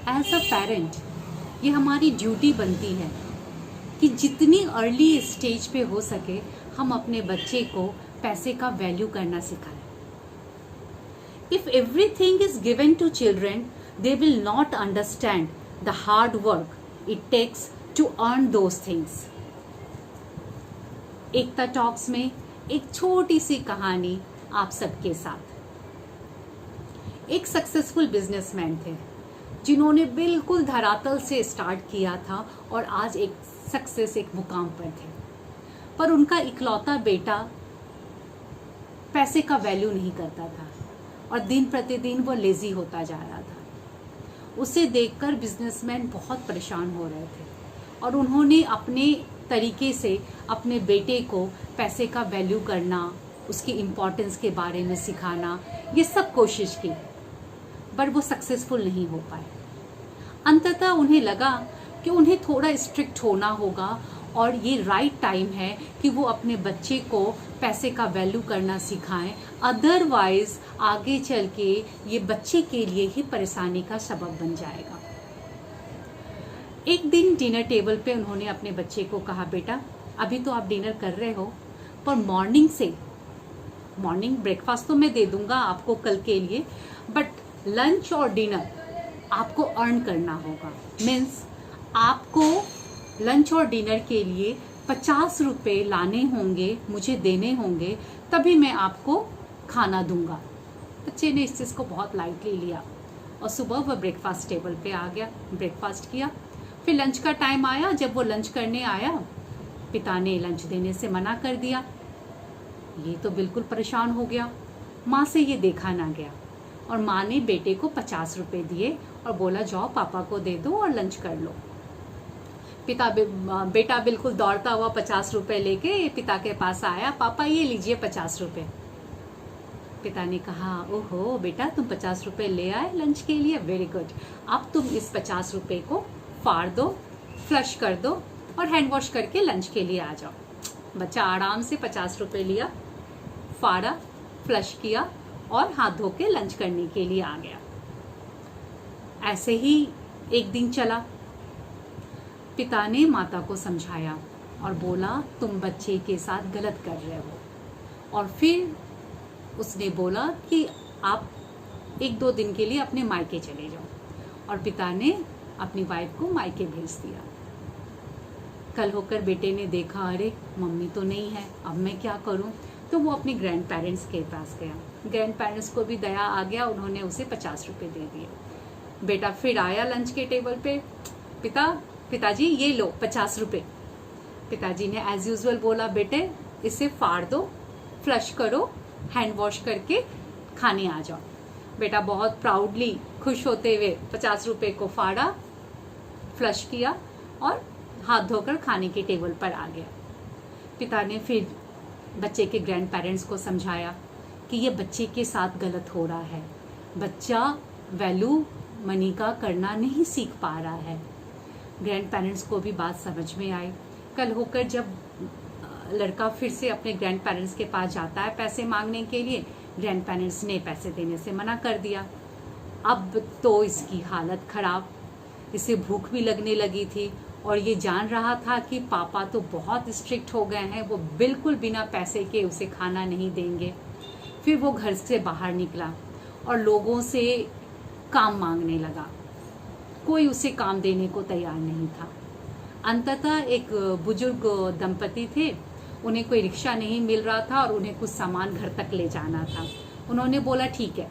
As a parent ये हमारी duty बनती है कि जितनी अर्ली स्टेज पे हो सके हम अपने बच्चे को पैसे का वैल्यू करना सिखाएं। If everything is given to children they will not understand the hard work it takes to earn those things. Ekta talks में एक छोटी सी कहानी आप सबके साथ। एक सक्सेसफुल बिजनेसमैन थे जिन्होंने बिल्कुल धरातल से स्टार्ट किया था और आज एक सक्सेस एक मुकाम पर थे, पर उनका इकलौता बेटा पैसे का वैल्यू नहीं करता था और दिन प्रतिदिन वो लेजी होता जा रहा था। उसे देखकर बिजनेसमैन बहुत परेशान हो रहे थे और उन्होंने अपने तरीके से अपने बेटे को पैसे का वैल्यू करना, उसकी इम्पोर्टेंस के बारे में सिखाना, ये सब कोशिश की, पर वो सक्सेसफुल नहीं हो पाए। अंततः उन्हें लगा कि उन्हें थोड़ा स्ट्रिक्ट होना होगा और ये राइट टाइम है कि वो अपने बच्चे को पैसे का वैल्यू करना सिखाएं, अदरवाइज आगे चल के ये बच्चे के लिए ही परेशानी का सबब बन जाएगा। एक दिन डिनर टेबल पे उन्होंने अपने बच्चे को कहा, बेटा अभी तो आप डिनर कर रहे हो, पर मॉर्निंग ब्रेकफास्ट तो मैं दे दूंगा आपको कल के लिए, बट लंच और डिनर आपको अर्न करना होगा। मीन्स आपको लंच और डिनर के लिए 50 रुपये लाने होंगे, मुझे देने होंगे, तभी मैं आपको खाना दूंगा। बच्चे ने इस चीज़ को बहुत लाइटली लिया और सुबह वह ब्रेकफास्ट टेबल पे आ गया, ब्रेकफास्ट किया। फिर लंच का टाइम आया, जब वो लंच करने आया पिता ने लंच देने से मना कर दिया। ये तो बिल्कुल परेशान हो गया, माँ से ये देखा ना गया और माँ ने बेटे को 50 रुपये दिए और बोला जाओ पापा को दे दो और लंच कर लो। बेटा बिल्कुल दौड़ता हुआ 50 रुपये लेके पिता के पास आया, पापा ये लीजिए 50 रुपये। पिता ने कहा, ओहो बेटा तुम 50 रुपये ले आए लंच के लिए, वेरी गुड, अब तुम इस 50 रुपये को फाड़ दो, फ्लश कर दो और हैंड वॉश करके लंच के लिए आ जाओ। बच्चा आराम से 50 रुपये लिया, फाड़ा, फ्लश किया और हाथ धो के लंच करने के लिए आ गया। ऐसे ही एक दिन चला। पिता ने माता को समझाया और बोला तुम बच्चे के साथ गलत कर रहे हो, और फिर उसने बोला कि आप 1-2 दिन के लिए अपने मायके चले जाओ, और पिता ने अपनी वाइफ को मायके भेज दिया। कल होकर बेटे ने देखा, अरे मम्मी तो नहीं है, अब मैं क्या करूं? तो वो अपने ग्रैंड पेरेंट्स के पास गया। ग्रैंड पेरेंट्स को भी दया आ गया, उन्होंने उसे 50 रुपये दे दिए। बेटा फिर आया लंच के टेबल पे, पिताजी ये लो 50 रुपये। पिताजी ने एज यूजुअल बोला, बेटे इसे फाड़ दो, फ्लश करो, हैंड वॉश करके खाने आ जाओ। बेटा बहुत प्राउडली खुश होते हुए 50 रुपये को फाड़ा, फ्लश किया और हाथ धोकर खाने के टेबल पर आ गया। पिता ने फिर बच्चे के ग्रैंड पेरेंट्स को समझाया कि ये बच्चे के साथ गलत हो रहा है, बच्चा वैल्यू मनी का करना नहीं सीख पा रहा है। ग्रैंड पेरेंट्स को भी बात समझ में आई। कल होकर जब लड़का फिर से अपने ग्रैंड पेरेंट्स के पास जाता है पैसे मांगने के लिए, ग्रैंड पेरेंट्स ने पैसे देने से मना कर दिया। अब तो इसकी हालत खराब, इसे भूख भी लगने लगी थी और ये जान रहा था कि पापा तो बहुत स्ट्रिक्ट हो गए हैं, वो बिल्कुल बिना पैसे के उसे खाना नहीं देंगे। फिर वो घर से बाहर निकला और लोगों से काम मांगने लगा, कोई उसे काम देने को तैयार नहीं था। अंततः एक बुजुर्ग दंपति थे, उन्हें कोई रिक्शा नहीं मिल रहा था और उन्हें कुछ सामान घर तक ले जाना था। उन्होंने बोला ठीक है,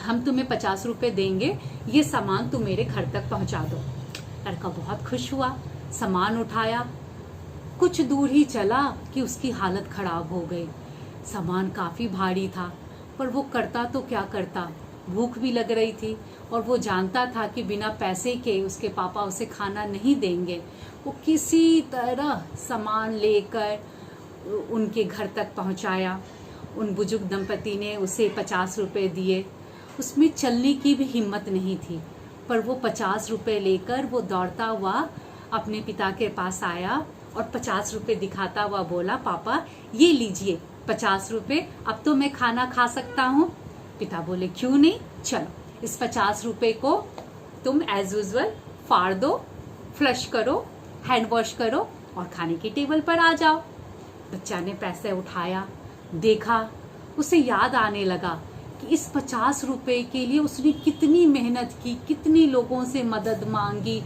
हम तुम्हें 50 रुपये देंगे, ये सामान तुम मेरे घर तक पहुंचा दो। लड़का बहुत खुश हुआ, सामान उठाया, कुछ दूर ही चला कि उसकी हालत खराब हो गई। सामान काफी भारी था, पर वो करता तो क्या करता, भूख भी लग रही थी और वो जानता था कि बिना पैसे के उसके पापा उसे खाना नहीं देंगे। वो किसी तरह सामान लेकर उनके घर तक पहुंचाया। उन बुजुर्ग दंपति ने उसे 50 रुपये दिए। उसमें चलने की भी हिम्मत नहीं थी, पर वो 50 रुपये लेकर वो दौड़ता हुआ अपने पिता के पास आया और 50 रुपये दिखाता हुआ बोला, पापा ये लीजिए 50 रुपये, अब तो मैं खाना खा सकता हूँ। पिता बोले क्यों नहीं, चलो इस 50 रुपये को तुम एज यूजुअल फाड़ दो, फ्लश करो, हैंड वॉश करो और खाने की टेबल पर आ जाओ। बच्चा ने पैसे उठाया, देखा, उसे याद आने लगा कि इस 50 रुपए के लिए उसने कितनी मेहनत की, कितनी लोगों से मदद मांगी,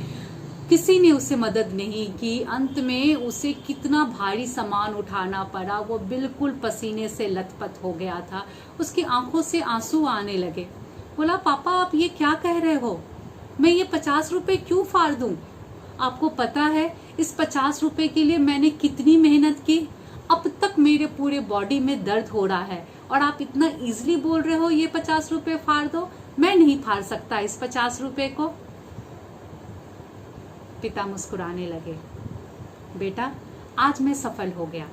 किसी ने उसे मदद नहीं की। अंत में उसे कितना भारी सामान उठाना पड़ा, वो बिल्कुल पसीने से लथपथ हो गया था, उसकी आंखों से आंसू आने लगे। बोला, पापा आप ये क्या कह रहे हो, मैं ये 50 रुपए क्यों फाड़ दूं? आपको पता है इस 50 रुपए के लिए मैंने कितनी मेहनत की, अब तक मेरे पूरे बॉडी में दर्द हो रहा है और आप इतना इजीली बोल रहे हो ये 50 रुपए फाड़ दो। मैं नहीं फाड़ सकता इस 50 रुपए को। पिता मुस्कुराने लगे, बेटा आज मैं सफल हो गया,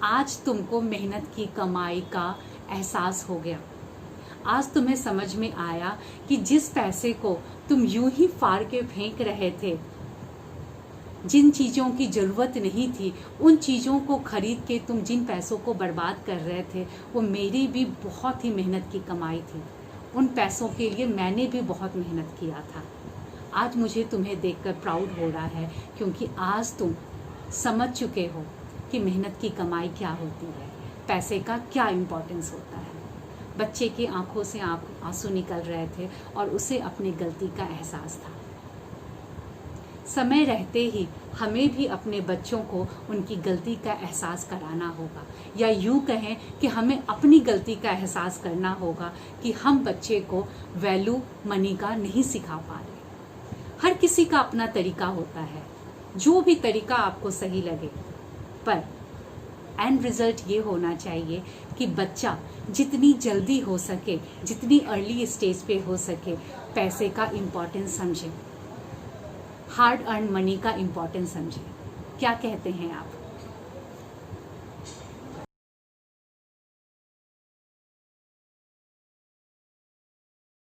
आज तुमको मेहनत की कमाई का एहसास हो गया, आज तुम्हें समझ में आया कि जिस पैसे को तुम यूं ही फाड़ के फेंक रहे थे, जिन चीज़ों की ज़रूरत नहीं थी, उन चीज़ों को खरीद के तुम जिन पैसों को बर्बाद कर रहे थे, वो मेरी भी बहुत ही मेहनत की कमाई थी। उन पैसों के लिए मैंने भी बहुत मेहनत किया था। आज मुझे तुम्हें देखकर प्राउड हो रहा है, क्योंकि आज तुम समझ चुके हो कि मेहनत की कमाई क्या होती है, पैसे का क्या इम्पोर्टेंस होता है। बच्चे की आंखों से आंसू निकल रहे थे और उसे अपनी गलती का एहसास था। समय रहते ही हमें भी अपने बच्चों को उनकी गलती का एहसास कराना होगा, या यूं कहें कि हमें अपनी गलती का एहसास करना होगा कि हम बच्चे को वैल्यू मनी का नहीं सिखा पा रहे। हर किसी का अपना तरीका होता है, जो भी तरीका आपको सही लगे, पर एंड रिजल्ट ये होना चाहिए कि बच्चा जितनी जल्दी हो सके, जितनी अर्ली स्टेज पे हो सके, पैसे का इम्पोर्टेंस समझे, हार्ड अर्न मनी का इम्पोर्टेंस समझे। क्या कहते हैं आप?